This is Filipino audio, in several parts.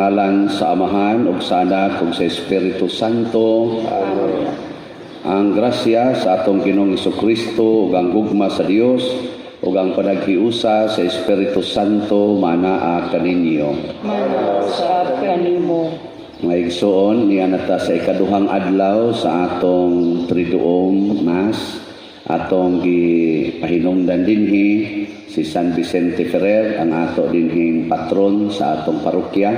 ngalan sa Amahan ug sa Anak ug sa Espiritu Santo. Amen. Ang grasya sa atong Ginoong Hesukristo ug ang gugma sa Dios ug ang panaghiusa sa Espiritu Santo manaa kaninyo. Manaa sa kanimo. Mga igsoon, niya nata sa ikaduhang adlaw sa atong Triduum Mass, atong gipahinungdan dinhi si San Vicente Ferrer, ang ato dinhing patron sa atong parokya,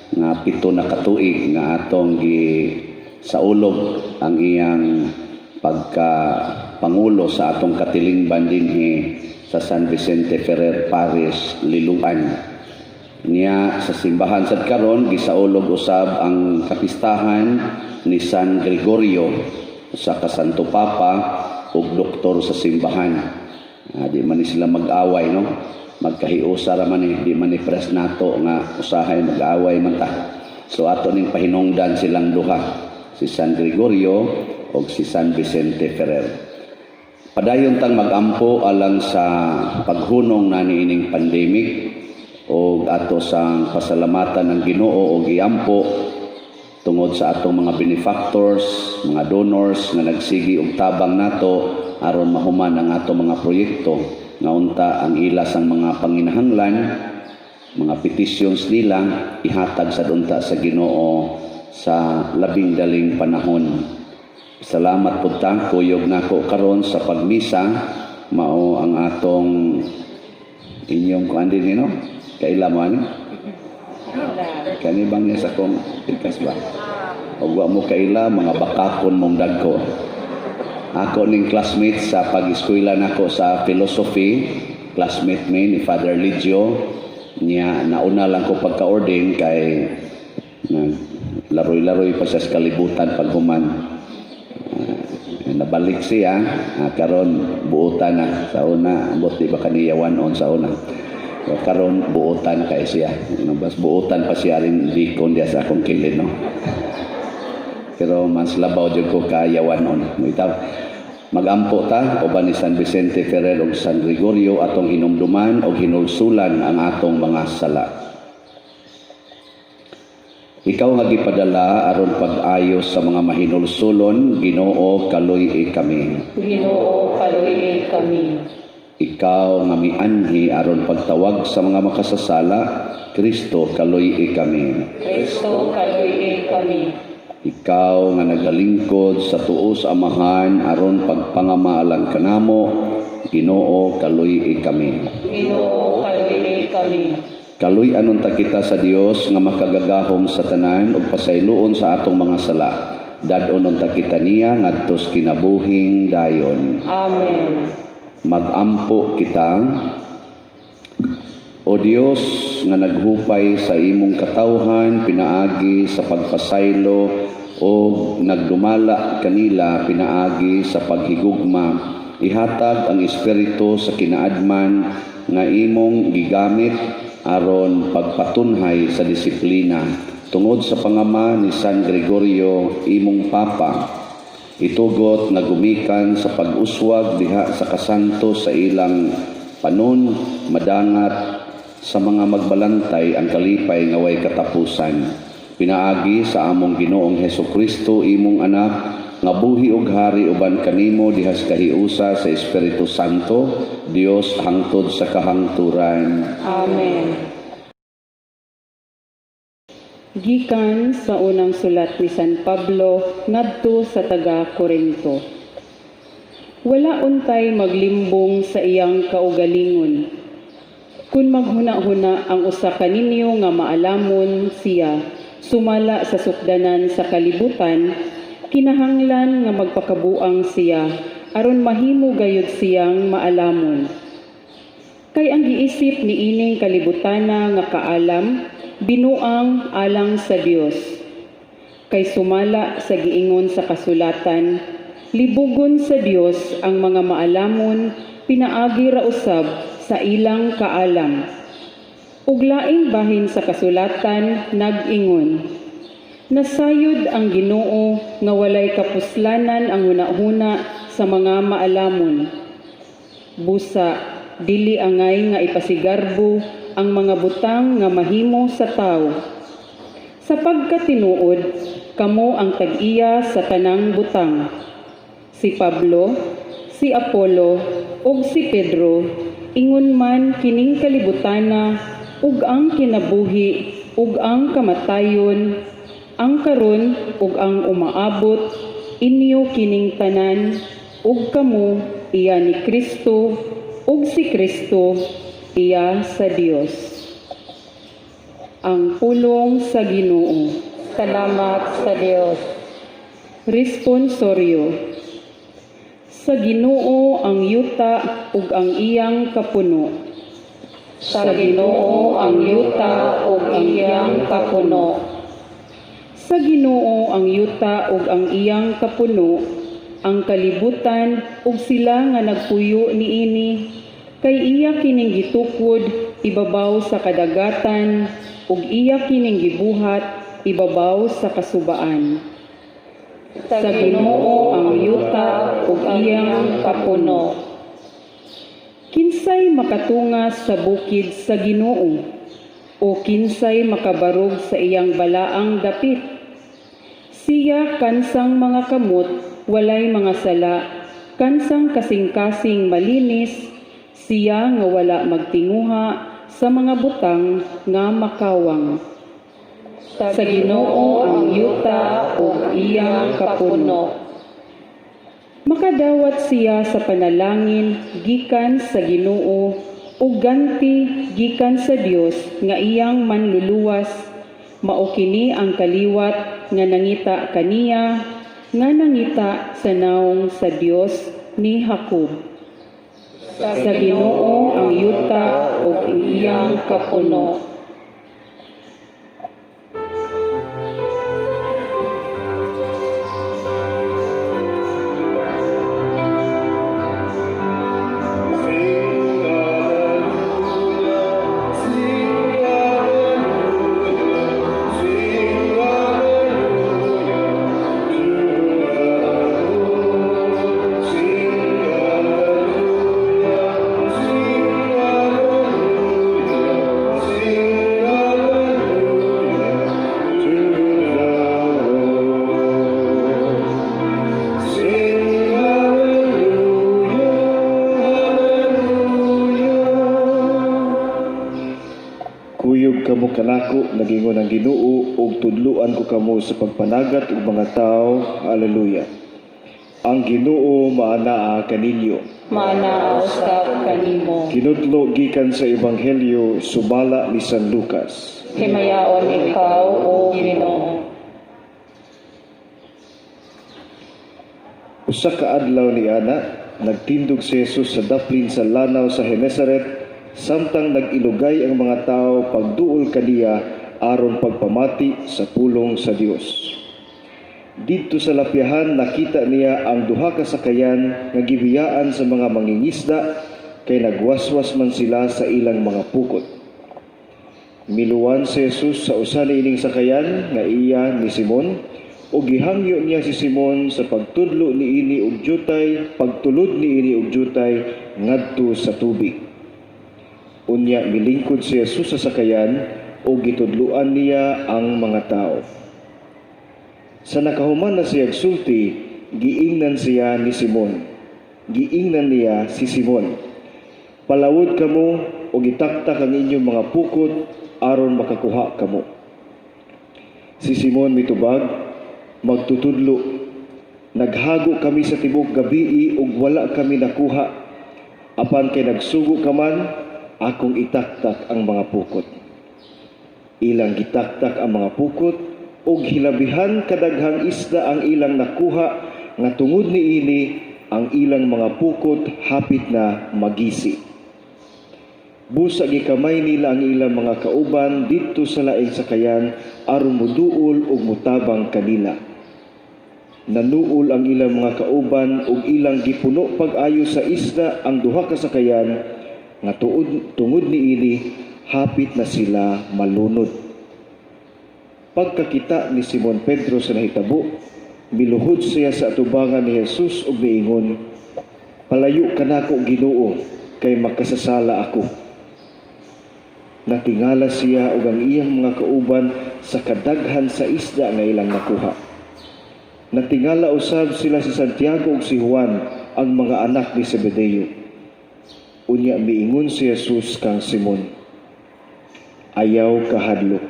nga 7 na katuig nga atong gisaulog ang iyang pagka-pangulo sa atong katilingban dinhi sa San Vicente Ferrer Parish, Liloan. Niya sa simbahan sad karon gisaulog usab ang kapistahan ni San Gregorio sa Kasanto Papa ug doktor sa simbahan. Di man sila mag-away, no? Magkahiusa raman di man ni pres nato nga usahay mag-away man ta. So ato ning pahinungdan silang duha, si San Gregorio ug si San Vicente Ferrer. Padayon tang magampo alang sa paghunong na niining pandemic ug ato sang pasalamatan ng Ginoo ug iampo tungod sa atong mga benefactors, mga donors nga nagsigi og tabang nato aron mahuman ang atong mga proyekto nga unta ang ila sang mga panginahanglan, mga petitions nila ihatag sa unta sa Ginoo sa labing daling panahon. Salamat pud ta kuyog nako karon sa pagmisa mao ang atong inyong kuan din no kaila mo ani kani bang niya sa kong ikas ba og wa mo kaila mga bakakon mong dagko. Ako ning classmate sa pag-eskwela nako sa philosophy, classmate mi ni Father Ligio, niya nauna lang ko pagka-ordain kay laroy-laroy pa siya sa kalibutan paghuman. Nabalik siya, karon buutan na sa una, ambot di ba kaniyawan on sa una. Karon buutan kay siya. Bas buutan pa siya rin dikon diya sa akong kilid, no? Pero mas labaw jud ko kayawan on. Itaw magampo ta uban ni San Vicente Ferrer ug San Gregorio atong hinumduman ug hinulsulan ang atong mga sala. Ikaw nga gipadala aron pag-ayos sa mga mahinulsulon, Ginoo kaluy kami. Ginoo kaluy kami. Ikaw nga mianhi aron pagtawag sa mga makasasala, Kristo kaluy kami. Kristo kaluy kami. Ikaw nga nagalingkod sa tuo sa Amahan aron pagpangamaalan kanamo, Ginoo kaluy kami. Ginoo kaluy kami. Kaluy anon ta kita sa Dios nga makagagahom sa tanan ug pasayloon sa atong mga sala. Dadon ta kita niya ngadtos kinabuhing dayon. Amen. Magampo kita, O Dios nga naghupay sa imong katawhan pinaagi sa pagpasaylo o nagdumala kanila pinaagi sa paghigugma, ihatag ang Espiritu sa kinaadman nga imong gigamit aron pagpatunhay sa disiplina tungod sa pangama ni San Gregorio imong Papa. Itugot nga gumikan sa pag-uswag diha sa kasanto sa ilang panon madangat sa mga magbalantay ang kalipay nga way katapusan. Pinaagi sa among Ginoong Hesukristo imong anak nga buhi ug hari uban kanimo dihas kahiusa sa Espiritu Santo, Dios hangtod sa kahangturan. Amen. Gikan sa unang sulat ni San Pablo ngadto sa taga-Korinto. Wala untay maglimbong sa iyang kaugalingon. Kung maghuna-huna ang usa kaninyo nga maalamon siya sumala sa sukdanan sa kalibutan, kinahanglan nga magpakabuang siya aron mahimo gayud siyang maalamon. Kay ang giisip ni ining kalibutana nga kaalam binuang alang sa Dios. Kay sumala sa giingon sa kasulatan, libugon sa Dios ang mga maalamon pinaagi ra usab sa ilang kaalam. Ug laing bahin sa kasulatan nag-ingon, nasayod ang Ginoo nga walay kapuslanan ang huna-huna sa mga maalamon. Busa, dili angay nga ipasigarbo ang mga butang nga mahimo sa tao. Sapagkat tinuod, kamo ang tag-iya sa tanang butang. Si Pablo, si Apollo, ug si Pedro, ingon man kining kalibutana, ug ang kinabuhi, ug ang kamatayon, ang karon ug ang umaabot, inyo kining tanan, ug kamo iya ni Kristo, ug si Kristo iya sa Dios. Ang pulong sa Ginoo. Salamat sa Dios. Responsoryo. Sa Ginoo ang yuta ug ang iyang kapuno. Sa Ginoo ang yuta ug iyang kapuno. Sa Ginoo ang yuta ug ang iyang kapuno, ang kalibutan ug sila nga nagpuyo niini, kay iya kining gitukod ibabaw sa kadagatan, ug iya kining gibuhat ibabaw sa kasubaan. Sa Ginoo ang yuta ug iyang kapuno. Kinsay makatungas sa bukid sa Ginoo, o kinsay makabarog sa iyang balaang dapit? Siya kansang mga kamot, walay mga sala, kansang kasing-kasing malinis, siya nga wala magtinguha sa mga butang nga makawang. Sa Ginoo ang yuta ug iyang kapuno. Makadawat siya sa panalangin gikan sa Ginoo ug ganti gikan sa Dios nga iyang manluluwas. Mao kini ang kaliwat nga nangita kaniya, nga nangita sa naong sa Dios ni Jacob. Sa Ginoo ang yuta ug iyang kapuno. Kuyog kamo kanako, nagingon ang Ginoo, ug tudluan ko kamo sa pagpanagat ug mga tao. Hallelujah. Ang Ginoo maanaa kaninyo. Maanaa usab kanimo. Kinudlo gikan sa Ebanghelyo subala ni San Lucas. Himayaon ikaw, O Ginoo. Usa ka adlaw ni ana, nagtindog si Jesus sa daplin sa lanaw sa Genesaret, samtang nag-ilugay ang mga tao pagduol kaniya aron pagpamati sa pulong sa Dios. Didto sa lapyahan nakita niya ang duha ka sakayan nga gibiyaan sa mga mangingisda, kay nagwaswas man sila sa ilang mga pukot. Miluwan si Jesus sa usa niining sakayan nga iya ni Simon, o gihangyo niya si Simon sa pagtulod niini og jutay ngadto sa tubig. Unya milingkod si Jesus sa sakayan o gitudluan niya ang mga tao. Sa nakahuman na siya sulti, giingnan siya ni Simon. Giingnan niya si Simon. Palawod kamo o gitaktak ang inyong mga pukot aron makakuha kamo. Si Simon mitubag, magtutudlo. Naghago kami sa tibok gabii ug wala kami nakuha. Apan kay nagsugo ka man, akong itaktak ang mga pukot. Ilang gitaktak ang mga pukot, ug hilabihan kadaghang isda ang ilang nakuha, nga tungod niini ang ilang mga pukot hapit na magisi. Busa gikamay nila ang ilang mga kauban didto sa laing sakayan aron moduol ug mutabang kanila. Nanuol ang ilang mga kauban ug ilang gipuno pag-ayo sa isda ang duha ka sakayan, nga tungod niini hapit na sila malunod. Pagkakita ni Simon Pedro sa nahitabo, miluhod siya sa atubangan ni Jesus ug miingon, "Palayo kanako, Ginoo, kay makasasala ako." Natingala siya ug ang iyang mga kauban sa kadaghan sa isda nga ilang nakuha. Natingala usab sila si Santiago ug si Juan, ang mga anak ni Zebedeo. Unya miingon si Jesus kang Simon, ayaw kahadlok.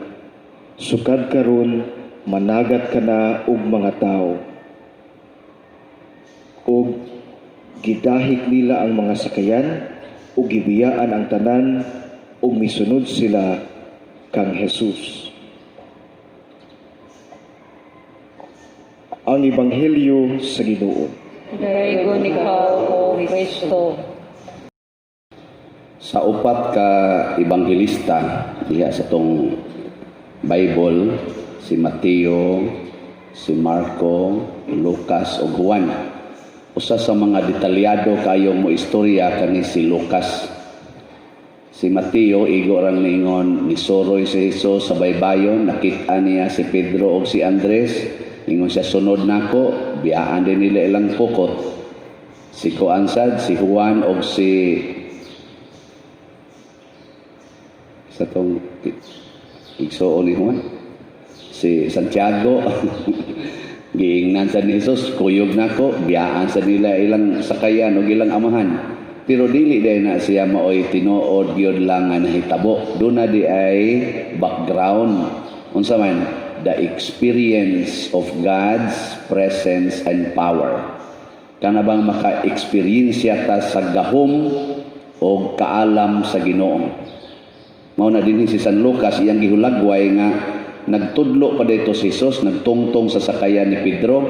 Sukad karon managat ka na og mga tao. Og gidahik nila ang mga sakayan ug gibiyaan ang tanan ug misunod sila kang Jesus. Ang Ebanghelyo sa Ginoo. Daygon ikaw, O Kristo. Sa upat ka ebanghelista diha sa tong Bible, si Mateo, si Marco, Lucas ug Juan. Usa sa mga detalyado kayo mo istorya kani si Lucas. Si Mateo igo rang ningon ni soroy si Jesus sa baybayon, nakita niya si Pedro ug si Andres, ingon siya sunod nako, biyaan din nila ilang pukot. Si Kuansad, si Juan ug si sa tong igsoon ni Juan, si Santiago giingnan sa ni Jesus, kuyog nako, biyaan sa nila ilang sakayan o ilang amahan. Pero dili dahil na siya maoy tinuod gyud lang nga nahitabo. Doon na di ay background. Unsa man, the experience of God's presence and power. Kana bang maka-experience ta sa gahom o kaalam sa Ginoo. Mao na dinhi si San Lucas iyang gihulagway nga nagtudlo pa dito si Jesus, nagtungtong sa sakayan ni Pedro.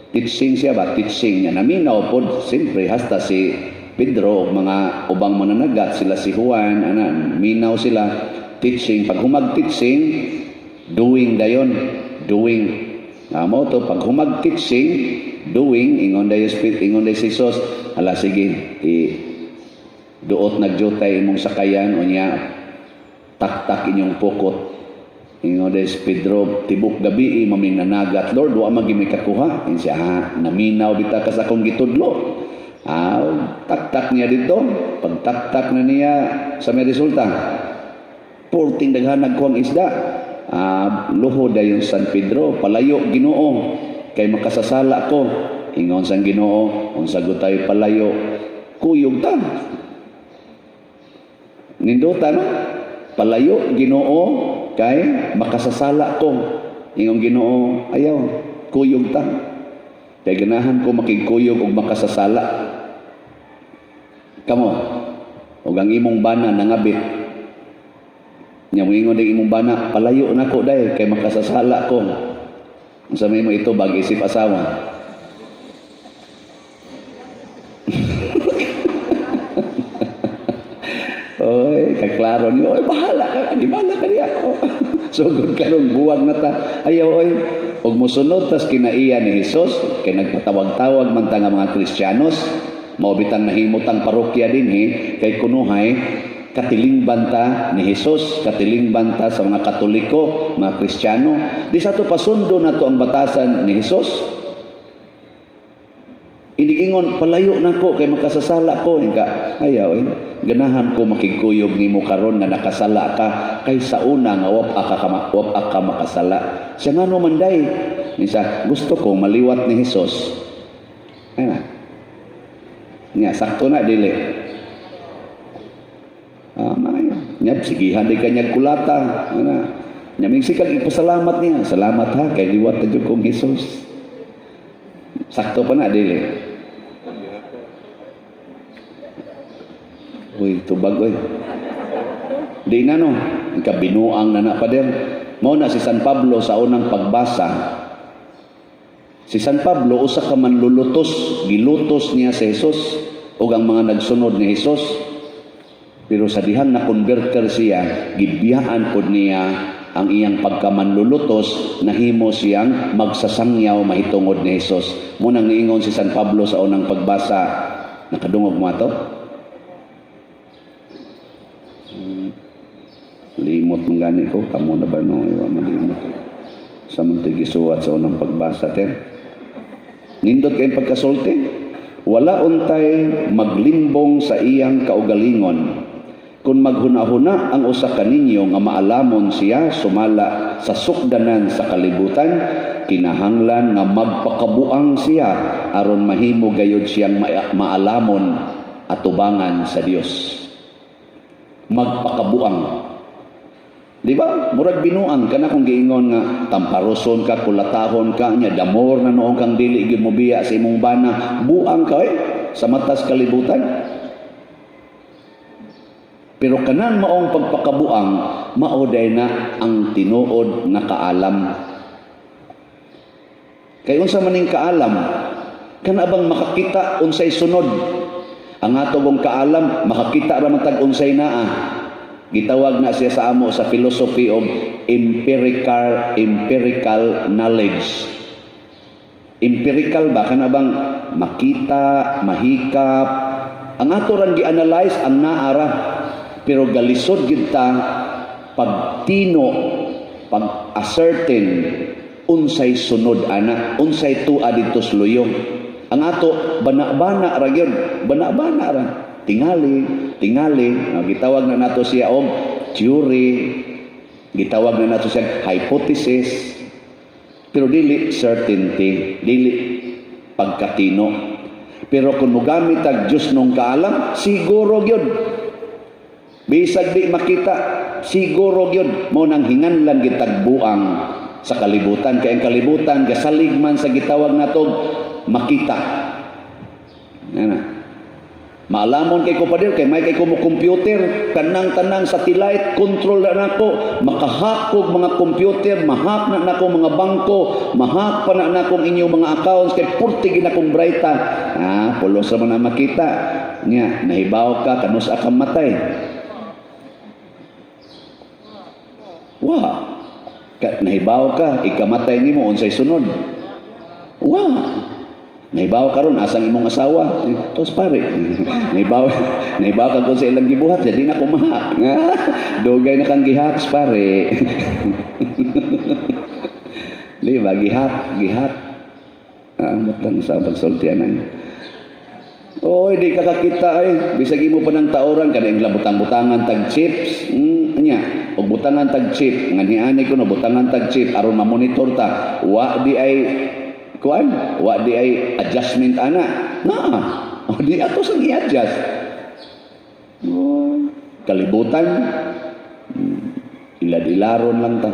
Teaching siya ba? Teaching niya. Naminaw po, siyempre, hasta si Pedro, mga ubang mananagat, sila si Juan, minaw sila. Teaching. Pag humag-teaching, doing dayon. Doing. Mo to, pag humag-teaching, doing, ingon day si Jesus, ala sige, duot nagjutay imong sakayan, o niya, taktak inyong pukot. Ingon des Pedro, tibok gabi maming nanagat, Lord, wa magi may kakuha. In siya, naminaw bita ka sa akong gitudlo. Taktak niya dito. Pag taktak na niya, sa may resulta, porting daghan nagkuhang isda. Luhod dayon San Pedro, palayo Ginoo, kay makasasala ko. Ingon sang Ginoo, unsa gud tayo palayo, kuyog ta. Ninduta no? Palayo Ginoo, kay makasasala ko. Ingon Ginoo, ayaw, kuyog ta. Kay ganahan ko makigkuyog og makasasala. Kamo, ug ang imong bana nangabit. Nya mo ingon ding imong bana, palayo nako day kay makasasala ko. Unsa may mo ito bag isip asawa? Oy, kaklaro niyo, oy, bahala ka niya ako. Sugod karong buwag na ta. Ayaw, oy, og mosunod tas kinaiya ni Jesus, kay nagpatawag-tawag man ta nga mga Kristiyanos, mao bitang nahimutang parokya dinhi, kay kunuhay, katilingban ta ni Jesus, katilingban ta sa mga Katoliko, mga Kristiyano. Di sa to pasundo na to ang batasan ni Jesus. Inigingon, palayo na ko kay makasasala ko. Ayaw, ganahan ko makigkuyog nimo karon na nakasala ka kay sa una nga wap aka makasala. Siya nga no manday. Nisa, gusto ko maliwat ni Jesus. Ay na. Nya, sakto na dili. Nya, sigihan di kanyag kulata. Nya, mingsikag ipasalamat niya. Salamat ha, kay liwat na dyan kong Jesus. Sakto pa na, dili. Uy, tubag, uy. Di na, no? Ikabinuang na pa din. Mao na si San Pablo sa unang pagbasa. Si San Pablo, usa ka man lulutos. Gilutos niya si Jesus o ang mga nagsunod ni Jesus. Pero sa dihang na-converter siya, gibiyaan po niya ang iyang pagkamanlulutos, nahimo siyang magsasangyaw mahitungod ni Jesus. Munang niingon si San Pablo sa unang pagbasa, nakadungog mo ito? Limot mong gani ko, kamo na ba no? Iwan malimot. Sa muntigisuat sa unang pagbasa, nindot kayong pagkasulti, wala untay maglimbong sa iyang kaugalingon, Kung maghuna-huna ang usa ka ninyo nga maalamon siya sumala sa sukdanan sa kalibutan, kinahanglan nga magpakabuang siya aron mahimo gayud siyang maalamon at tubangan sa Dios. Magpakabuang. Di ba? Murag binuang ka na kung giingon nga tamparoson ka, kulatahon ka, nya damor na noong kang dili gyud mo biya sa imong bana, buang ka sa matas kalibutan. Pero kanan maong pagpakabuang, maoday na ang tinuod na kaalam. Kay unsa maning kaalam, kana bang makakita unsay sunod? Ang atong kaalam, makakita ra man tag unsay naa. Gitawag na siya sa amo sa philosophy of empirical knowledge. Empirical ba kana bang makita, mahikap, ang ato rang gi-analyze ang naara, pero galisod gid ta pagtino, pag-ascertain unsay sunod ana, unsay tua didto sa luyong. Ang ato bana-bana ra gyud, bana-bana ra. Tingali, gitawag na nato siya og theory, gitawag na nato siya hypothesis, pero dili certainty, dili pagkatino. Pero kung mogamit tag Dios nung kaalam, siguro gyud. Bisag di makita, siguro gyud mo nang hinganlan gitag buang sa kalibutan, kay ang kalibutan gasalig man sa gitawag natog makita. Ana. Maalamon kay ko padir kay may kay ko mo computer, tanang-tanang satellite control na nako, makahakog mga computer, mahak na nako mga bangko, mahak pa na nakong inyong mga accounts kay purti gid akong brighta. Pulos ra man na makita. Nya nahibaw ka kanus ka matay. Wow. Nahibaw ka, ikamatay nimo unsay sunod. Wow. Nahibaw karon asang imong asawa. Tos pare. Nahibaw ka kung sa ilang gibuhat, jadi na kumahak. Dugay na kang gihak, pare. Diba, gihak. Amot lang sa pagsultianan. Oy, di ka kakita bisag imo pa ng tauran kada ang butang-butangan tag chips. Nya, og butangan tag chip, nga niani ko no butangan tag chip aron ma-monitor ta. Wa di ay adjustment ana. O di ato sang i-adjust. Kalibutan. Ilad-ilaron lang ta.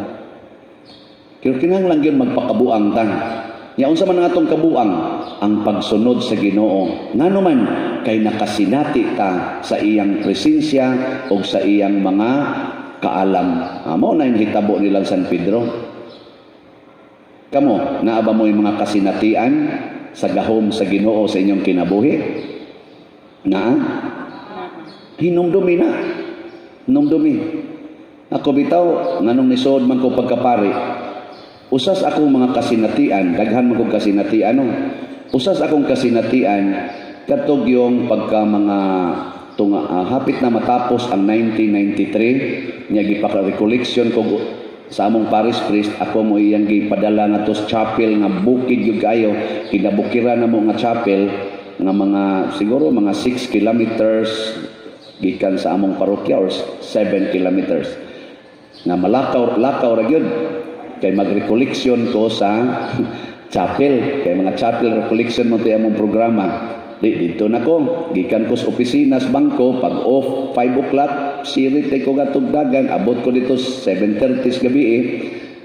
Kaya kinahanglan gyud magpakabuang ta. Ya unsa man atong kabuang ang pagsunod sa Ginoo. Ngano man kay nakasinati ta sa iyang presensya o sa iyang mga kaalam. Mao na yung hitabo nilang San Pedro. Kamo, naaba mo yung mga kasinatian sa gahom sa Ginoo sa inyong kinabuhi? Hinumdumi na. Hinumdumi. Ako bitaw, nganong nisood man ko pagkapari, usas akong mga kasinatian, daghan man kong kasinatian, usas akong kasinatian, katog yung pagka mga hapit na matapos ang 1993, niya gipaka-recollection ko sa among parish priest, ako mo iyang gipadala nga to sa chapel nga bukid yung kayo, kinabukiran na mo nga chapel nga mga siguro mga 6 kilometers gikan sa among parokya or 7 kilometers nga malakaw ra gyud kay mag-recollection ko sa chapel, kay mga chapel recollection mo to among programa. Dito na ko, gikan ko sa opisina sa bangko, pag off 5 o'clock, sirit ko gatog dagan, abot ko dito 7:30 gabi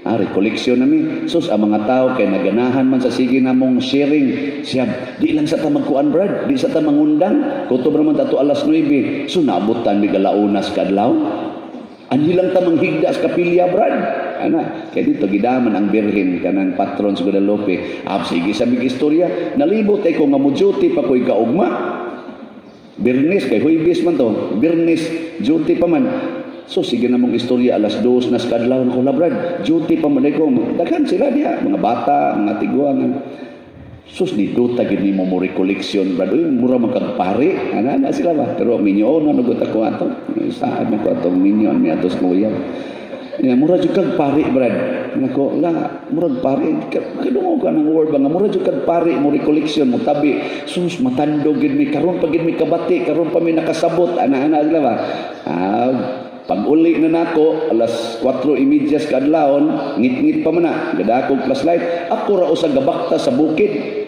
recollection nami. Sus, ang mga tao kay naganahan man sa sige namong sharing. Siya, di lang sa tamagkuan brad, di sa tamangundang, kutob naman tato alas 9. So, naabutan mi galaunas kadlaw. Ani lang tamang higda sa kapilya brad. Kaya dito gidaman ang birhen kanang patron sa Guadalupe. Sige sabig istorya, nalibot ko nga mo duty pa ko'y kaugma. Birnis, kay Huibis man to. Birnis, duty pa man. So sige na mong istorya, alas 2 na sa kadlaw ko na brad. Duty pa man ko. Daghan sila diya, mga bata, mga tiguangan. Sus, dito tagin ni mo recollection brad. Uy, mura magkagpari. Ana sila ba? Pero minyo, nanugot ako ato. Saan ako atong minyo, may atos kuya. Ya, mura jud kag pari, Brad. Nako, la, murag pari. Kadungog ka ng word ba nga, mura jud kag pari, mo recollection, mo tabi. Sus, matandog gid mi, karon pa gid mi kabati, karon pa mi nakasabot, ana-ana sila ba? Pag uli na nako, alas 4:30 kadlawon, ngit-ngit pa man na, gadakog flashlight, ako ra usa gabakta sa bukid.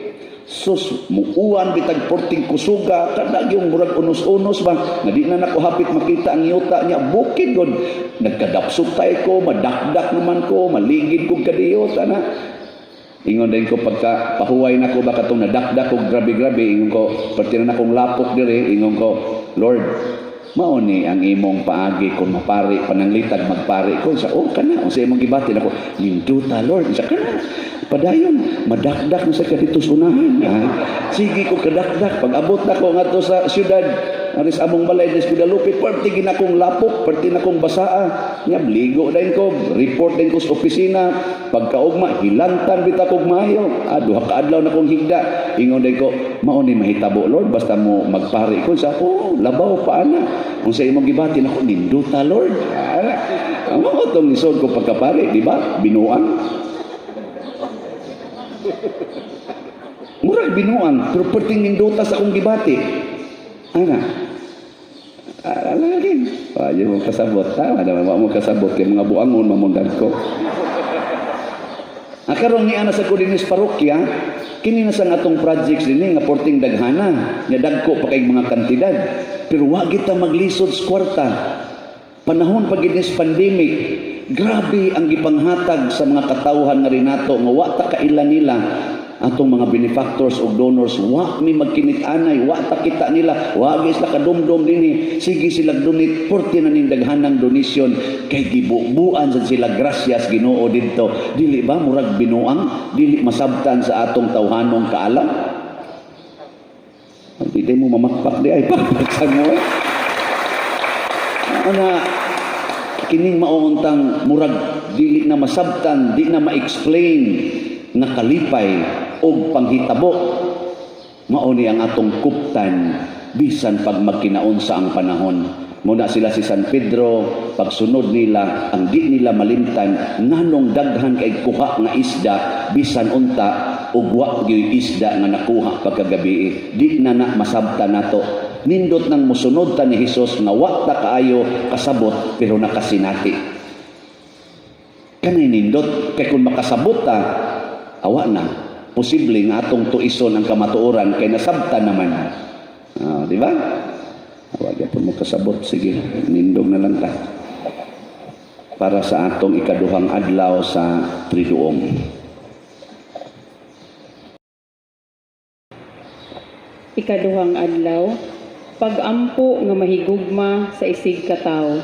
Sus, muuan bitag porting kusuga, kada yung murag unos-unos ba, nga di na nako hapit makita ang yuta niya, bukid god. Nagkadapsutay ko, madakdak naman ko, maligid ko kadiyot, ana. Ingon din ko pagka pahuway na ko ba katong nadakdak ko grabe-grabe, ingon ko, pati na akong lapok dire, ingon ko, Lord, mao ni ang imong paagi kung mapari pananglitag magpari ko sa kana unsa imong gibati nako ninduta Lord sa kana padayon madakdak na sa kadito sunahan sige ko kadakdak pag abot na ko ngadto sa syudad aris among balay des Guadalupe perti gina kong lapok perti na kong basaa nya bligo din ko report din ko sa opisina pagkaugma hilantan bita kog maayo duha ka adlaw na kong higda ingon din ko mao ni mahitabo Lord basta mo magpari ko sa labaw pa ana kung sa imong gibati nako ninduta Lord amo ko tong lisod ko pagkapari di ba binuang murag binuang pero perting ninduta sa akong gibati ana alagin ayo mo kasabot ada mo kasabot kay mga buangon mamundan ko karon ni ana sa Kudinis parokya kini na sa atong projects dinhi nga porting daghana nya dagko pa kay mga kantidad pero wa kita maglisod sa kwarta panahon pag ginis pandemic grabe ang gipanghatag sa mga katawhan nga rin nato nga wa ta kailan nila atong mga benefactors o donors wa mi magkinit-anay wa ta kita nila wa gis la kadumdum dinhi sige sila donate porti na ning daghanang donation kay gibubuan sa sila gracias Ginoo didto dili ba murag binuang dili masabtan sa atong tawhanong kaalam di mo mamakpak di ay pagpaksan mo ana kining mauntang murag dili na masabtan di na ma-explain nga kalipay og panghitabo mao ni ang atong kuptan bisan pag magkinaon sa ang panahon muna sila si San Pedro pagsunod nila ang di nila malimtan nganong daghan kay kuha nga isda bisan unta ug wa gyud isda nga nakuha pagkagabi di na masabtan nato nindot nang musunod ta ni Hesus nga wa ta kaayo kasabot pero nakasinati kanay nindot kay kung makasabot ta awa na posible nga atong tuison ang kamatuoran kay nasabtan naman di ba awa gyapon mo kasabot sige nindog na lang ta para sa atong ikaduhang adlaw sa Triduum. Ikaduhang adlaw pag-ampo nga mahigugma sa isig katawo.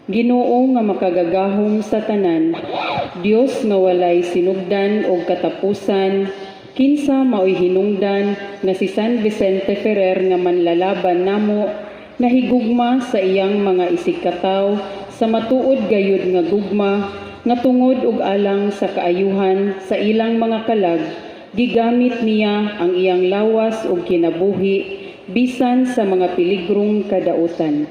Ginoo nga makagagahom sa tanan, Dios nga walay sinugdan o katapusan, kinsa mao'y hinungdan nga si San Vicente Ferrer nga manlalaban namo, nahigugma sa iyang mga isig katawo sa matuod gayud nga gugma, nga tungod ug alang sa kaayuhan sa ilang mga kalag, gigamit niya ang iyang lawas ug kinabuhi, bisan sa mga piligrong kadautan.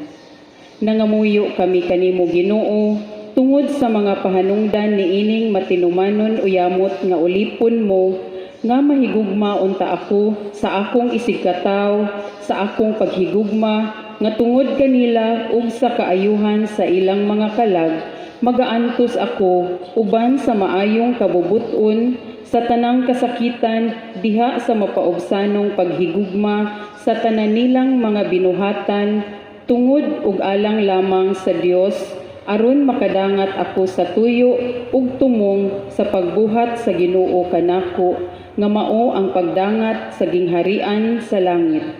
Nangamuyo kami kanimo Ginoo tungod sa mga pahanungdan niining matinumanon uyamot nga ulipon mo nga mahigugma unta ako sa akong isigkataw sa akong paghigugma nga tungod kanila ug sa kaayuhan sa ilang mga kalag magaantos ako uban sa maayong kabubuton sa tanang kasakitan diha sa mapaubsanong paghigugma sa tanan nilang mga binuhatan tungod ug alang lamang sa Dios aron makadangat ako sa tuyo ug tumong sa pagbuhat sa Ginoo kanako nga mao ang pagdangat sa gingharian sa langit.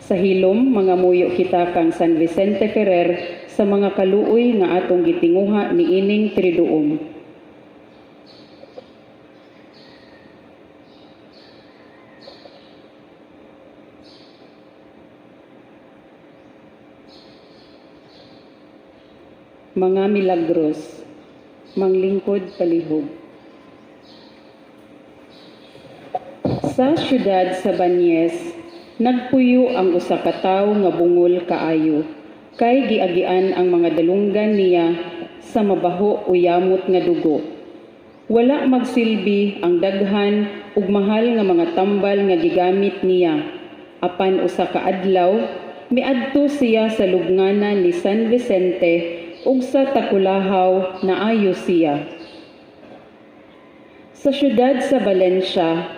Sa hilom mangamuyo kita kang San Vicente Ferrer sa mga kaluoy nga atong gitinguha niining Triduum. Mga milagros, manglingkod palihog. Sa syudad sa Banyes, nagpuyo ang usa ka tawo nga bungol kaayo, kay giagian ang mga dalunggan niya sa mabaho o yamot nga dugo. Wala magsilbi ang daghan ug mahal nga mga tambal nga gigamit niya. Apan usa ka adlaw, miadto siya sa lubnganan ni San Vicente ug sa Takulahaw naayo siya. Sa syudad sa Valencia,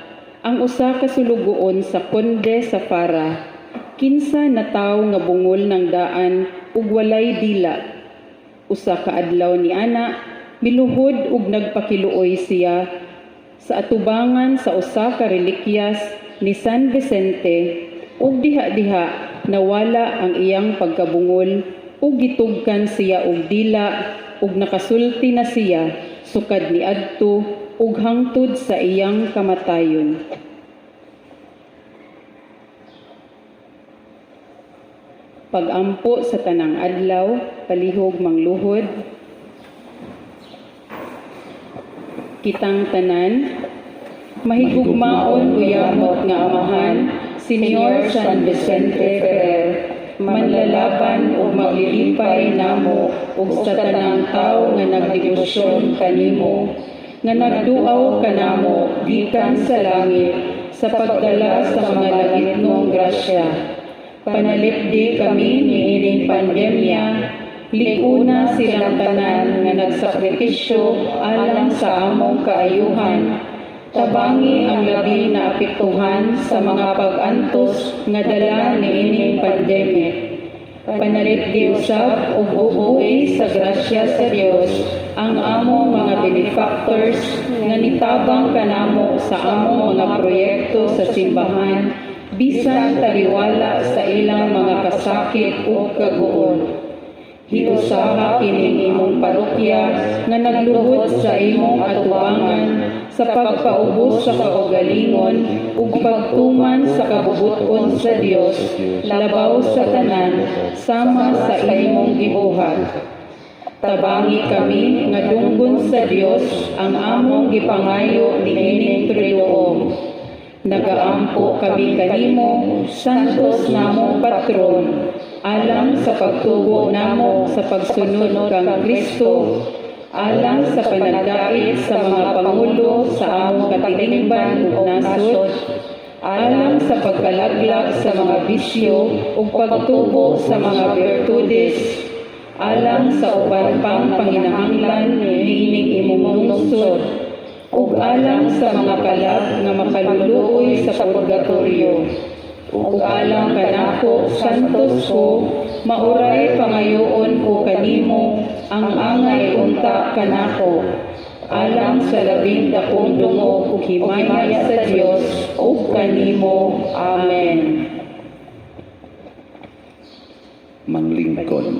ang usa ka sulugoon sa Conde sa Fara, kinsa na tawo nga bungol ng daan ug walay dila. Usa ka adlaw ni ana, miluhod ug nagpakiluoy siya sa atubangan sa usa ka relikyas ni San Vicente ug diha-diha nawala ang iyang pagkabungol ug gitugkan siya og dila ug nakasulti na siya sukad ni adto ug hangtod sa iyang kamatayon. Pagampo sa tanang adlaw, palihog mangluhod. Kitang tanan, mahigugmaon uyamot nga amahan, Senyor San Vicente Ferrer, manlalaban o maglilipay namo ug sa tanang tawo nga nagdebosyon kanimo, nga nagduaw kanamo gikan sa langit sa pagdala sa mga langitnong grasya. Panalipdi kami niining pandemya, liguna silang tanan nga nagsakripisyo alang sa among kaayuhan. Tabangi ang labi na apektuhan sa mga pag-antos nga dala niining pandemya. Panalipdi usab ug ubuhi sa grasya sa Dios ang among mga benefactors nga nitabang kanamo sa among mga proyekto sa simbahan bisan taliwala sa ilang mga kasakit ug kaguol. Hiusaha kining imong parokya nga nagluhod sa imong atubangan sa pagpaubos sa kaugalingon ug pagtuman sa kabubuton sa Dios labaw sa tanan sama sa imong gibuhat. Tabangi kami nga dunggon sa Dios ang among gipangayo niining Triduum. Nagaampo kami kanimo, santos namong patron, alang sa pagtubo namo sa pagsunod kang Kristo, alang sa panagdait sa mga pangulo sa among katilingban ug nasod, alang sa pagkalaglag sa mga bisyo ug pagtubo sa mga virtudes, alang sa uban pang panginahanglan niining imong lungsod, ug alang sa mga kalag nga makaluluoy sa purgatorio, ug alang kanako santos ko, mauray pangayoon ko kanimo ang angay unta kanako, alang sa labing dakong dungog ug himaya sa Dios ug kanimo. Amen. Manglingkod.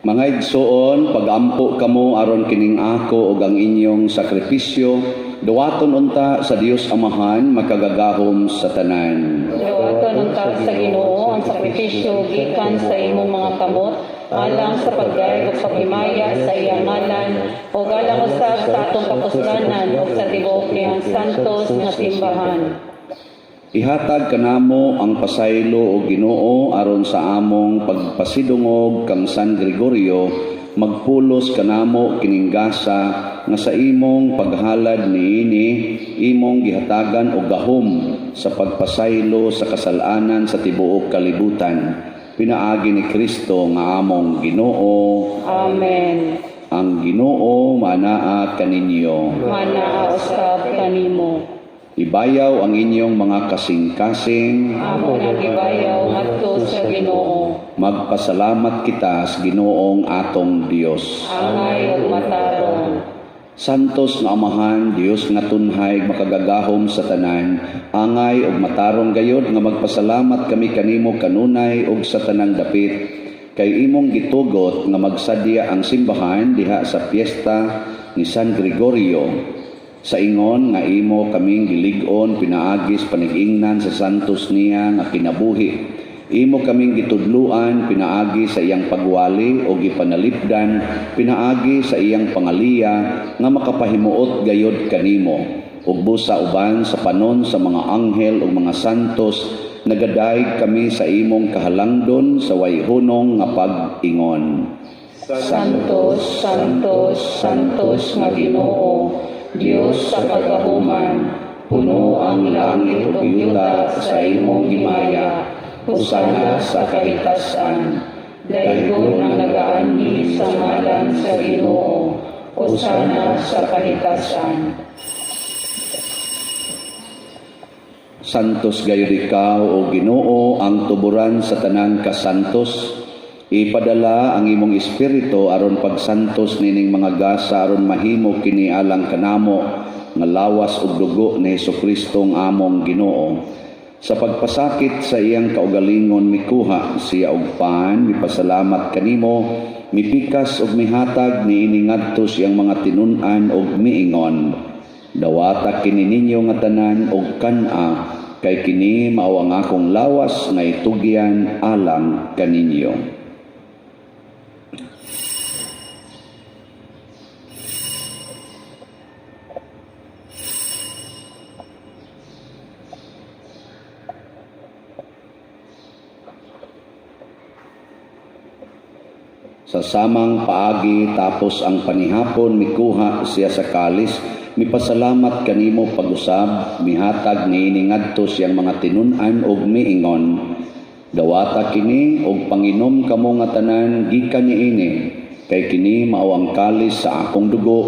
Mga igsoon, pagampo kamo aron kining ako ug ang inyong sakripisyo, duwaton unta sa Dios Amahan makagagahom sa tanan. Duwaton unta sa Ginoo ang sakripisyo gikan sa imong mga kamot, alang sa pagdayeg ug paghimaya sa iyang ngalan, ug alang usab sa atong kapuslanan ug sa tibuok niyang santos nga simbahan. Ihatag kanamo ang pasaylo o Ginoo aron sa among pagpasidungog kang San Gregorio, magpulos kanamo kining gasa nga sa imong paghalad niini imong gihatagan og gahom sa pagpasaylo sa kasalanan sa tibuok kalibutan. Pinaagi ni Kristo nga among Ginoo. Amen. Ang Ginoo manaa kaninyo. Manaa usab kanimo. Ibayaw ang inyong mga kasing-kasing. Amo nagibayaw ngadto sa Ginoo. Magpasalamat kita sa Ginoong atong Dios. Angay ug matarong. Santos nga Amahan, Dios nga tunhay makagagahom sa tanan, angay ug matarong gayod nga magpasalamat kami kanimo kanunay ug sa tanang dapit. Kay imong gitugot nga magsadya ang simbahan diha sa piyesta ni San Gregorio. Sa ingon nga imo kaming gilig-on pinaagis panigingnan sa santos niya nga kinabuhi. Imo kaming gitudluan pinaagi sa iyang pagwali o gipanalipdan pinaagi sa iyang pangaliya nga makapahimuot gayod kanimo. Ug busa uban sa panon sa mga anghel o mga santos nagadayeg kami sa imong kahalangdon sa wayhunong nga pag-ingon. Santos, santos, santos nga Ginoo, Dios sa kagahuman, puno ang langit ug yuta sa imong himaya, husana sa kahitasan. Daygon ang nagaanhi sa ngalan sa Ginoo, husana sa kahitasan. Santos gayud ikaw o Ginoo ang tuburan sa tanang kasantos. Ipadala ang imong espiritu aron pagsantos nining mga gasa aron mahimo kini alang kanamo nga lawas ug dugo ni Hesukristo ang among Ginoo. Sa pagpasakit sa iyang kaugalingon mikuha siya og pan, mipasalamat kanimo, mipikas ug mihatag niini ngadto siyang mga tinun-an ug miingon. Dawata kini ninyo nga tanan og kan-a, kay kini mao ang akong lawas nga itugyan alang kaninyo. Sa samang paagi tapos ang panihapon mikuha siya sa kalis, mipasalamat kanimo pag-usab, mihatag niini ngadto siyang mga tinun-an ug miingon. Dawata kini og panginom kamo nga tanan gikan niini, kay kini mao ang kalis sa akong dugo,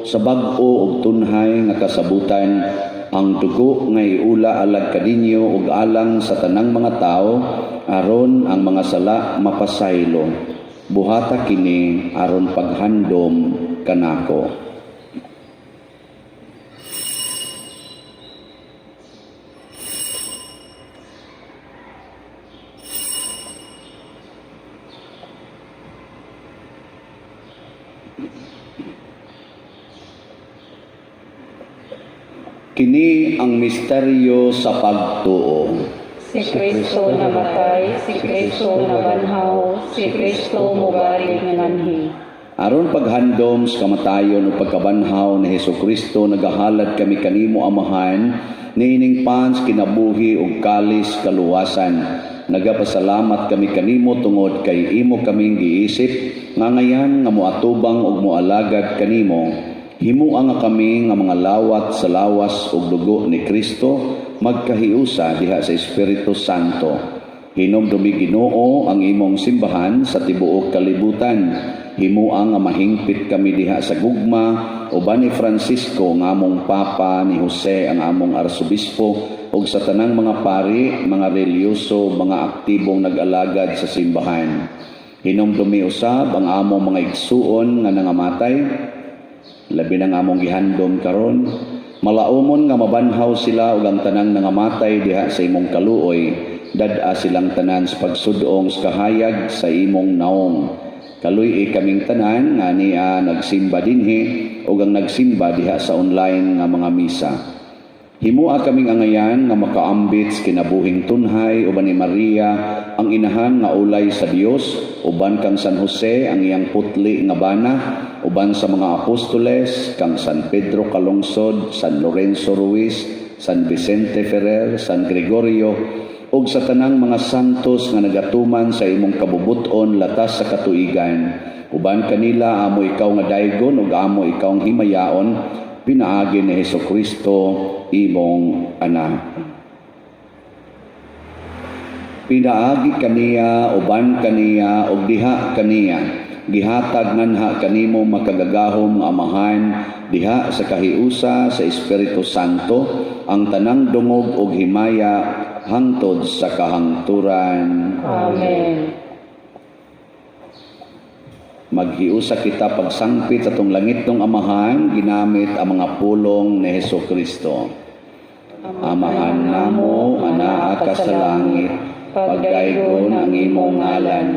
sa bag-o ug tunhay nga kasabutan, ang dugo nga iula alag kadinyo ug alang sa tanang mga tao, aron ang mga sala mapasaylo. Buhata kini aron paghandom kanako. Kini ang misteryo sa pagtuo. Si Kristo namatay, si Kristo nabanhaw, si Kristo mubarig nga nanhi. Aron paghandom sa kamatayon o pagkabanhaw ni Hesukristo, nagahalad kami kanimo Amahan, niining pans kinabuhi ug kalis kaluwasan. Nagapasalamat kami kanimo tungod kay imo kaming giisip, nga ngayan nga moatubang ug moalagad kanimo. Himuha nga kami nga mga lawat sa lawas ug dugo ni Kristo, magkahiusa diha sa Espiritu Santo. Hinumdumi Ginoo ang imong simbahan sa tibuok kalibutan. Himuha nga mahingpit kami diha sa gugma, uban ni Francisco nga among Papa, ni Jose ang among Arsobispo, ug sa tanang mga pari, mga reliyoso, mga aktibong nag-alagad sa simbahan. Hinumdumi usab ang among mga igsuon nga nangamatay, labi na nga among gihandom karon. Malaumon nga mabanhaw sila ug ang tanang nangamatay diha sa imong kaluoy, dad-a silang tanan sa pagsudong sa kahayag sa imong naong. Kaluy kaming tanan nga niya nagsimba dinhi ug ang nagsimba diha sa online nga mga misa. Himuha kaming angayan nga makaambit sa kinabuhing tunhay uban ni Maria ang inahan nga ulay sa Dios, uban kang San Jose ang iyang putli nga bana, uban sa mga apostoles, kang San Pedro Calungsod, San Lorenzo Ruiz, San Vicente Ferrer, San Gregorio, ug sa tanang mga santos nga nagatuman sa imong kabubuton latas sa katuigan. Uban kanila amo ikaw nga daygon ug amo ikaw ang himayaon, pinaagi ni Hesukristo imong anak. Pinaagi kaniya, uban kaniya, ug diha kaniya. Gihatag nganha kanimo makagagahom nga amahan, diha sa kahiusa sa Espiritu Santo, ang tanang dungog ug himaya hangtod sa kahangturan. Amen. Maghiusa kita pagsangpit atong langit ng amahan, ginamit ang mga pulong ni Hesukristo. Amahan namo, anaa ka sa langit, pagdaygon ang imong ngalan,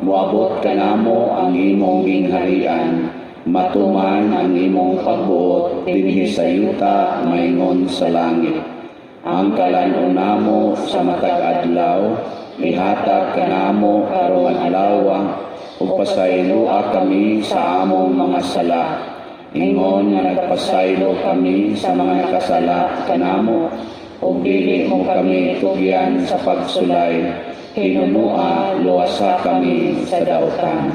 muabot ka namo ang imong gingharian, matuman ang imong pagbuot, dinhi sa yuta, maingon sa langit. Ang kalanon namo sa matag adlaw, ihatag ka namo karong adlaw, ug pasaylua kami sa among mga sala. Ingon nga nagpasaylo kami sa mga nakasala kanamo, ug dili mo kami tugyan sa pagsulay, hinunua luwasa kami sa dautan.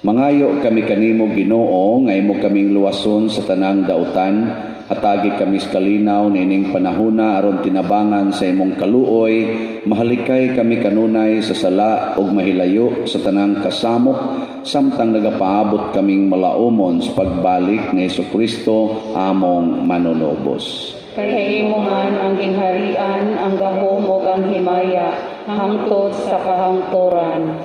Mangayo kami kanimo Ginoo, nga imo kaming luwason sa tanang dautan, hatagi kami sa kalinaw nining panahuna aron tinabangan sa imong kaluoy, mahalikay kami kanunay sa sala ug mahilayo sa tanang kasamok, samtang nagapaabot kaming malaumon sa pagbalik ni Hesukristo among manunubos. Kay imo man ang gingharian, ang gahom ug ang himaya, hangtod sa kahangturan.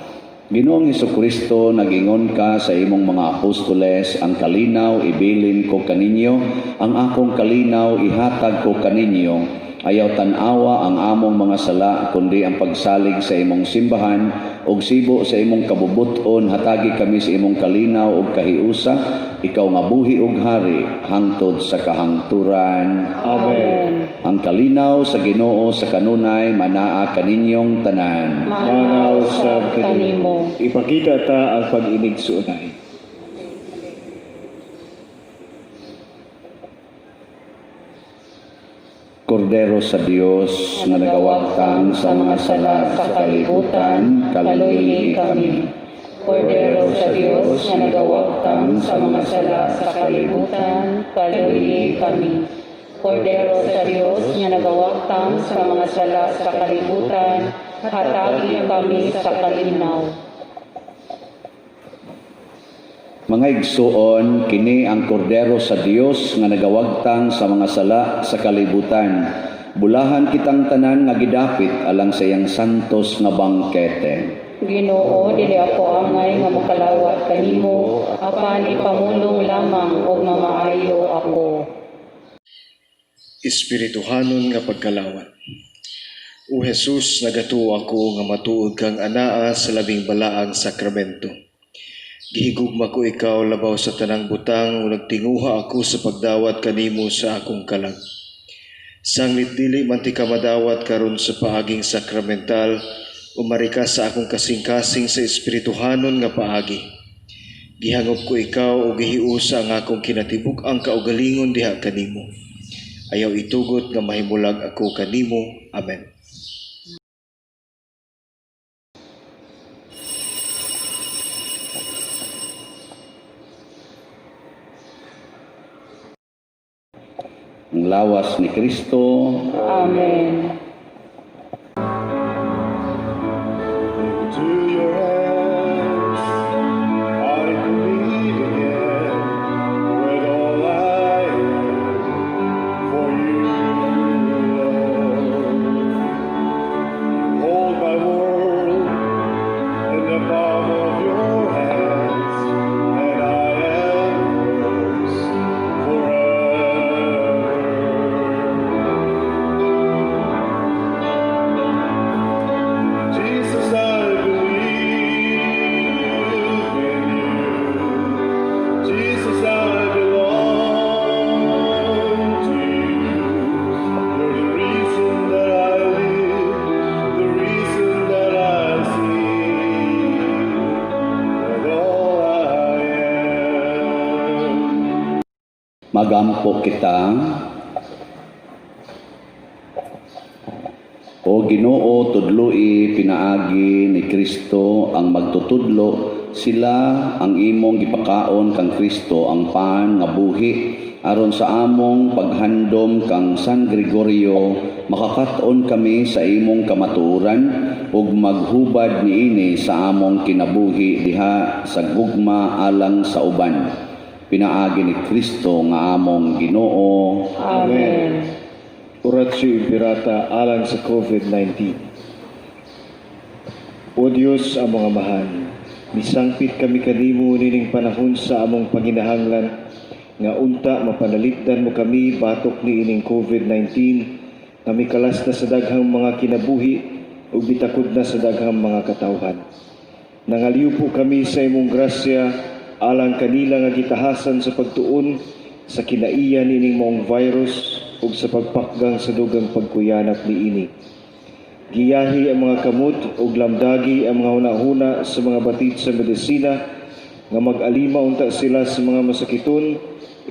Ginoong Hesukristo, nagingon ka sa imong mga apostoles, ang kalinaw ibilin ko kaninyo, ang akong kalinaw ihatag ko kaninyo. Ayaw tanawa ang among mga sala, kundi ang pagsalig sa imong simbahan, ug sibo sa imong kabubuton, hatagi kami sa imong kalinaw ug kahiusa, ikaw nga buhi ug hari, hangtod sa kahangturan. Amen. Ang kalinaw sa Ginoo sa kanunay, manaa kaninyong tanan. Manaw sa kanimo. Ipakita ta ang pag-inig sa unay. Kordero sa Dios nga nagawagtang sa mga sala sa kalibutan, kaluoy kami. Kordero sa Dios nga nagawagtang sa mga sala sa kalibutan, kaluoy kami. Kordero sa Dios nga nagawagtang sa mga sala sa kalibutan, hatagi kami sa kalinaw. Mga igsuon, kini ang kordero sa Dios nga nagawagtang sa mga sala sa kalibutan. Bulahan kitang tanan nga gidapit alang sa iyang santos nga bangkete. Ginoo, dili ako angay nga makalawat kanimo, apan ipamulong lamang og mamaayo ako. Espirituhanon nga pagkalawat. O Jesus, nagatuo ako nga matuod kang anaa sa labing balaang sakramento. Gihigugma ko ikaw labaw sa tanang butang, o nagtinguha ako sa pagdawat kanimo sa akong kalag. Sanglit dili man ti ka madawat karon sa paaging sakramental, umari ka sa akong kasing-kasing sa espirituhanon nga paagi. Gihangop ko ikaw o gihiusa ang akong kinatibuk ang kaugalingon diha kanimo. Ayaw itugot nga mahimulag ako kanimo. Amen. Ang lawas ni Kristo, Amen. To your hands I commit again with all I am for you alone. Hold my world in the palm of your hands, and I am yours forever. Magampo kita. O Ginoo, tudloi pinaagi ni Kristo ang magtutudlo, sila ang imong gipakaon kang Kristo ang pan nga buhi aron sa among paghandom kang San Gregorio makakat-on kami sa imong kamatuoran ug maghubad niini sa among kinabuhi diha sa gugma alang sa uban. Pinaagi ni Kristo nga among Ginoo. Amen. Oratio Impirata alang sa COVID-19. O Diyos, among amahan, misangpit kami kanimo nining panahon sa among panginahanglan, nga unta mapanalitdan mo kami batok ni ining COVID-19, kami kalas na sa daghang mga kinabuhi, ug bitakod na sa daghang mga katawhan. Nangaliw po kami sa imong grasya, alang kanila nga gitahasan sa pagtuon sa kinaiyan ining maong virus, ug sa pagpakgang sa dugang pagkuyanap niini. Giyahi ang mga kamot ug lamdagi ang mga hunahuna sa mga batid sa medisina nga mag-alima unta sila sa mga masakiton,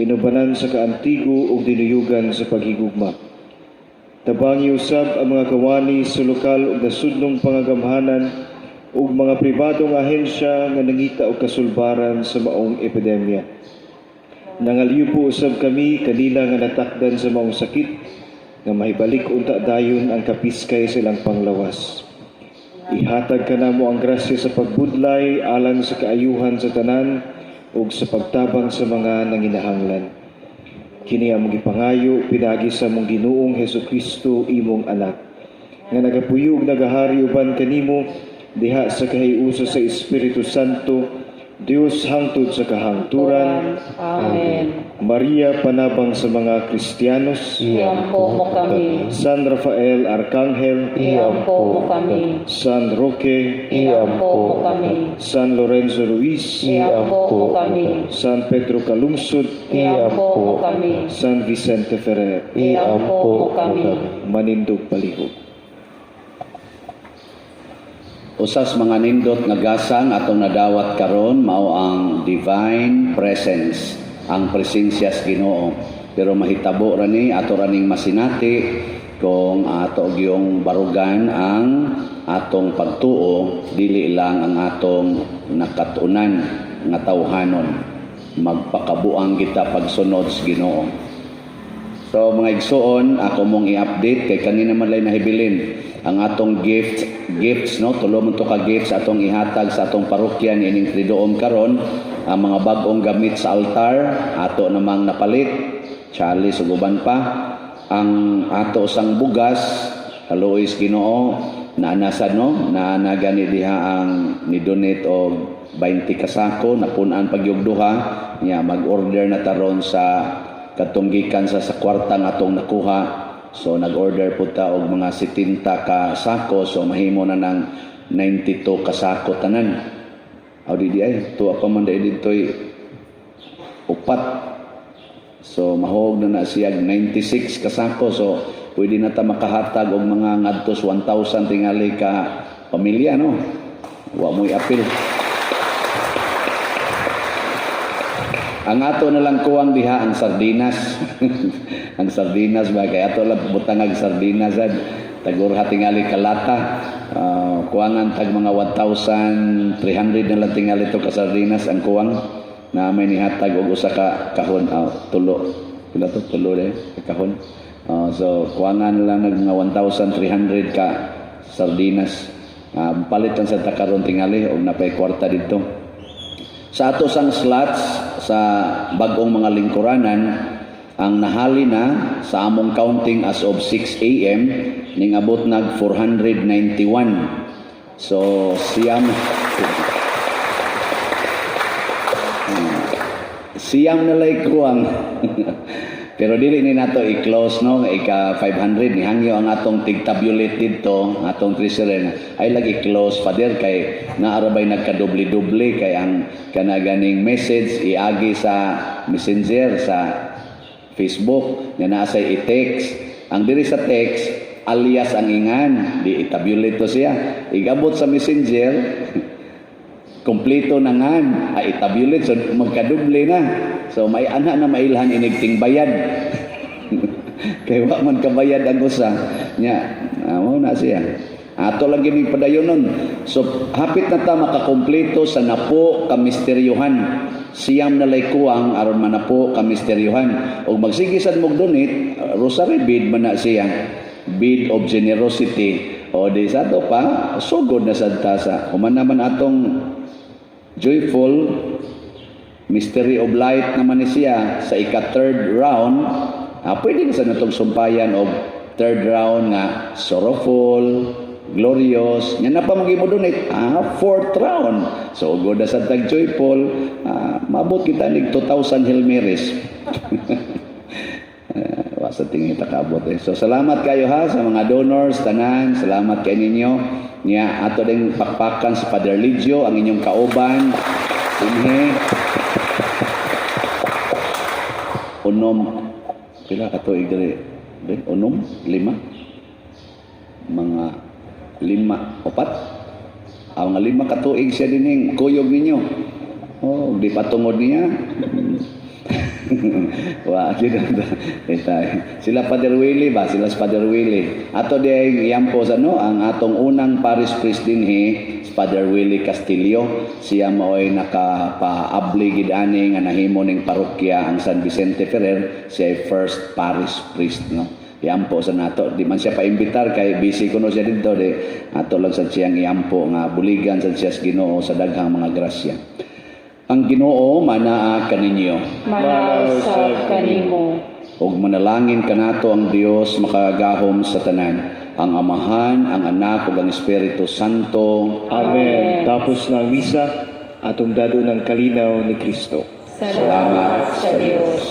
inubanan sa kaantigo ug dinuyugan sa paghigugma. Tabangi usab ang mga kawani sa lokal ug nasudnong pangagamhanan ug mga pribadong ahensya nga nangita og kasulbaran sa maong epidemya. Nangaliw po usab kami kanila nga natakdan sa maong sakit nga mahibalik unta dayon ang kapiskay silang panglawas. Ihatag ka namo ang grasya sa pagbudlay alang sa kaayuhan sa tanan ug sa pagtabang sa mga nanginahanglan. Kini among gipangayo pinagi sa among Ginoong Hesukristo imong anak nga nagapuyo ug nagahari uban kanimo diha sa kahiusa sa Espiritu Santo, Dios hangtod sa kahangturan. Amen. Maria panabang sa mga Kristiyanos. Iampo mo kami. San Rafael Arcangel. Iampo mo kami. San Roque. Iampo mo kami. San Lorenzo Ruiz. Iampo mo kami. San Pedro Calungsod. Iampo mo kami. San Vicente Ferrer. Iampo mo kami. Manindog palihog. Usas mga nindot nga gasang atong nadawat karon mao ang divine presence, ang presensya sa Ginoo. Pero mahitabo ra ni ato raning masinati kung ato gyung barugan ang atong pagtuo, dili lang ang atong nakatunan nga tawhanon. Magpakabuang kita pagsunod sa Ginoo. So mga igsoon, ako mong i-update kay kanina man lay nahibilin ang atong gifts no, tulo mo to ka gifts atong ihatag sa atong parokya niining Triduum karon, ang mga bag-ong gamit sa altar ato namang napalit, chalice ug uban pa, ang ato sang bugas kaluoy Ginoo naanasad no, na gani diha ang ni-donate og 20 kasako napun-an pagyug duha nya mag-order na taron sa katunggikan sa kwarta nga atong nakuha. So nag-order po ta og mga 70 ka sako, so mahimo na ng 92 ka sako tanan. Aw di ay tuwa pa man ditoy upat. So mahog na siya 96 ka sako, so pwede na ta makahatag og mga ngadtos 1,000 tingali ka pamilya no. Wa mo'y apil. Ang ato na lang kuwang diha ang sardinas. Ang sardinas ba kay ato lang butangag sardinas ad tagurha tingali kalata. Kuwangan tag mga 1,300 na lang tingali to ka sardinas ang kuwang na may nihatag og usa ka kahon tulo. Pila to tulo kahon. So kuwangan lang nag mga 1,300 ka sardinas. Palit lang sa takaron tingali og napay kwarta dito. Sa ato sang slots sa bag-ong mga lingkuranan, ang nahali na sa among counting as of 6 a.m. ning abot nag 491. So siyam na lay kuwang. Pero dili ni nato i-close no, ika 500 ni hangyo ang atong tig-tabulated to, atong treasurer ay lagi close father kay naarabay nagkadoble-doble kay ang kanaganing message iagi sa Messenger sa Facebook nga naa say i-text. Ang diri sa text alias ang ingan, di i-tabulate to siya. Igabot sa Messenger kompleto na ngan, i-tabulate so magkadoble na. So may ana na mailhan inigting bayad. Kay wa man kabayad ang usa. Nya, mao na siya. Ato lang gining padayonon. So hapit na ta makakumpleto sa napo ka misteryohan. Siyam na laykuang aron manapo ka misteryohan. Og magsige sad mog donate, rosary bead man na siya. Bead of generosity. O di sa to pa, sugod na sad ta sa human naman atong joyful mystery of light naman ni siya sa ika-third round. Pwede na sa natong sumpayan og third round nga sorrowful, glorious. Yan na pa mag-imodonate. Fourth round. So, good na sa tag-joyful. Mabot kita nig 2,000 Hail Marys. Sa tingin takabot eh. So, salamat kayo ha sa mga donors, tanan. Salamat kayo ninyo. Niya, ato ding pakpakan sa Father Ligio, ang inyong kauban. Inhe. Unom. Pila ka to igre? Unom? 5? Mga 5, 4? Ang 5 katuig siya dining kuyog ninyo. Oh, di patungod niya. Wah, sila Father Willie ba? Sila Father Willie. Ato di yampo sa no, ang atong unang parish priest dinhi, Father Willie Castillo. Siya maoy nakapaabli gid ani nga nahimo ning parokya ang San Vicente Ferrer. Siya ay first parish priest, no. Yampo sa nato, di man siya paimbitar kay busy kuno siya dito di. Ato lang sa siyang yampo nga buligan sa siya sa Ginoo sa daghang mga grasya. Ang Ginoo manaa kaninyo. Manausab kanimo. Ug manalangin kanato ang Dios makagahom sa tanan, ang Amahan, ang Anak ug ang Espiritu Santo. Amen. Tapos na ang misa, atong dado ng kalinaw ni Kristo. Salamat sa Diyos.